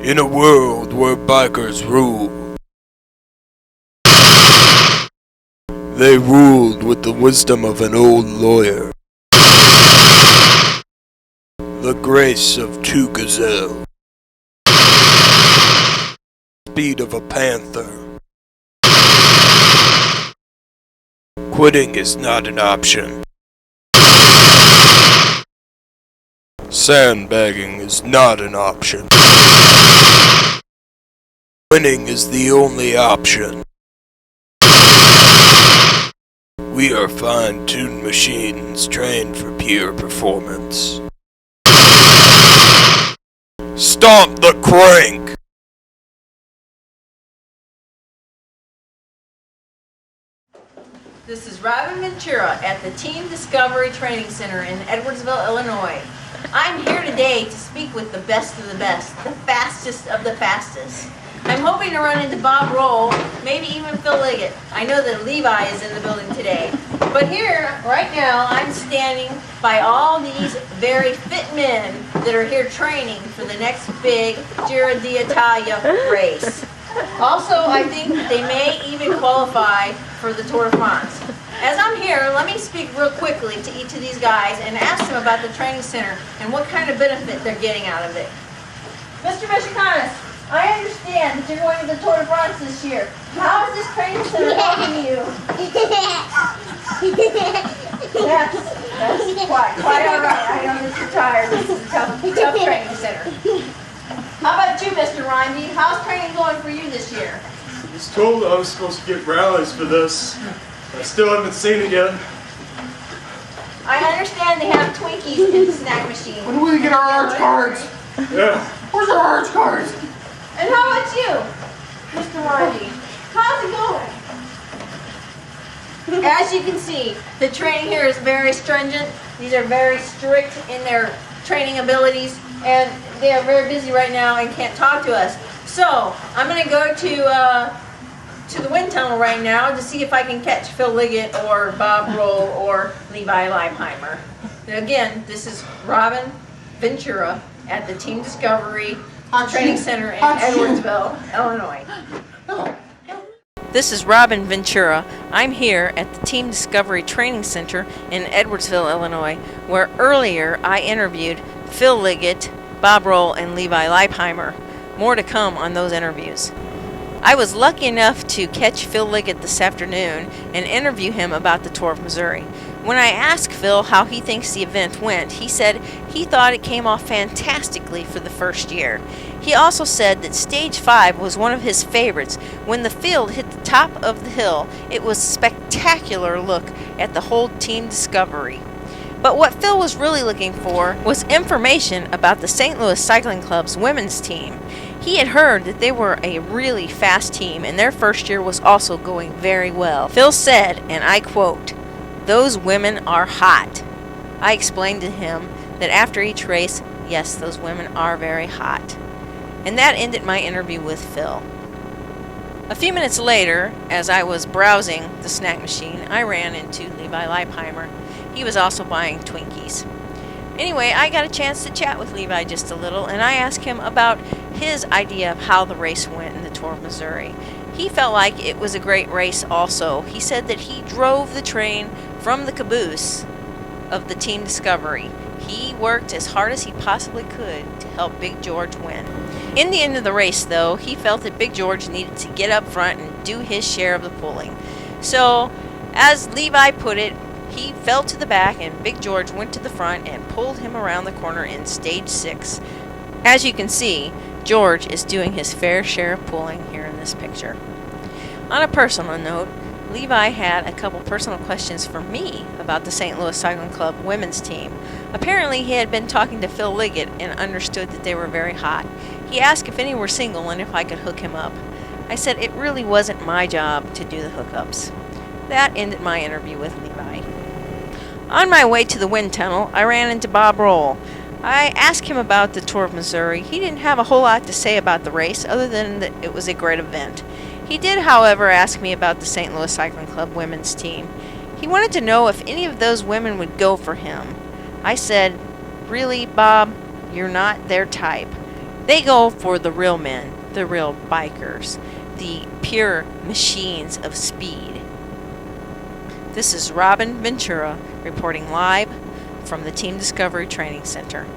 In a world where bikers rule, they ruled with the wisdom of an old lawyer, the grace of two gazelles, speed of a panther. Quitting is not an option. Sandbagging is not an option. Winning is the only option. We are fine-tuned machines trained for pure performance. Stomp the crank! This is Robin Ventura at the Team Discovery Training Center in Edwardsville, Illinois. I'm here today to speak with the best of the best, the fastest of the fastest. I'm hoping to run into Bob Roll, maybe even Phil Liggett. I know that Levi is in the building today. But here, right now, I'm standing by all these very fit men that are here training for the next big Giro d'Italia race. Also, I think that they may even qualify for the Tour de France. As I'm here, let me speak real quickly to each of these guys and ask them about the training center and what kind of benefit they're getting out of it. Mr. Michikanis, I understand that you're going to the Tour de France this year. How is this training center helping you? That's quite all right. I know that you're tired. This is a tough training center. How about you, Mr. Rindy? How's training going for you this year? I was told I was supposed to get rallies for this. I still haven't seen it yet. I understand they have Twinkies in the snack machine. When will we get our arch cards? Yeah. Where's our arch cards? And how about you, Mr. Rindy? How's it going? As you can see, the training here is very stringent. These are very strict in their training abilities, and they are very busy right now and can't talk to us. So I'm going to go to the wind tunnel right now to see if I can catch Phil Liggett or Bob Roll or Levi Leipheimer. And again, this is Robin Ventura at the Team Discovery Training Center in Edwardsville, Illinois. This is Robin Ventura. I'm here at the Team Discovery Training Center in Edwardsville, Illinois, where earlier I interviewed Phil Liggett, Bob Roll, and Levi Leipheimer. More to come on those interviews. I was lucky enough to catch Phil Liggett this afternoon and interview him about the Tour of Missouri. When I asked Phil how he thinks the event went, he said he thought it came off fantastically for the first year. He also said that Stage 5 was one of his favorites. When the field hit the top of the hill, it was a spectacular look at the whole Team Discovery. But what Phil was really looking for was information about the St. Louis Cycling Club's women's team. He had heard that they were a really fast team and their first year was also going very well. Phil said, and I quote, "Those women are hot." I explained to him that after each race, yes, those women are very hot. And that ended my interview with Phil. A few minutes later, as I was browsing the snack machine, I ran into Levi Leipheimer. He was also buying Twinkies. Anyway, I got a chance to chat with Levi just a little, and I asked him about his idea of how the race went in the Tour of Missouri. He felt like it was a great race also. He said that he drove the train from the caboose of the Team Discovery. He worked as hard as he possibly could to help Big George win. In the end of the race, though, he felt that Big George needed to get up front and do his share of the pulling. So, as Levi put it, he fell to the back and Big George went to the front and pulled him around the corner in Stage 6. As you can see, George is doing his fair share of pulling here in this picture. On a personal note, Levi had a couple personal questions for me about the St. Louis Cycling Club women's team. Apparently he had been talking to Phil Liggett and understood that they were very hot. He asked if any were single and if I could hook him up. I said it really wasn't my job to do the hookups. That ended my interview with Levi. On my way to the wind tunnel, I ran into Bob Roll. I asked him about the Tour of Missouri. He didn't have a whole lot to say about the race other than that it was a great event. He did, however, ask me about the St. Louis Cycling Club women's team. He wanted to know if any of those women would go for him. I said, "Really, Bob, you're not their type. They go for the real men, the real bikers, the pure machines of speed. This is Robin Ventura reporting live from the Team Discovery Training Center.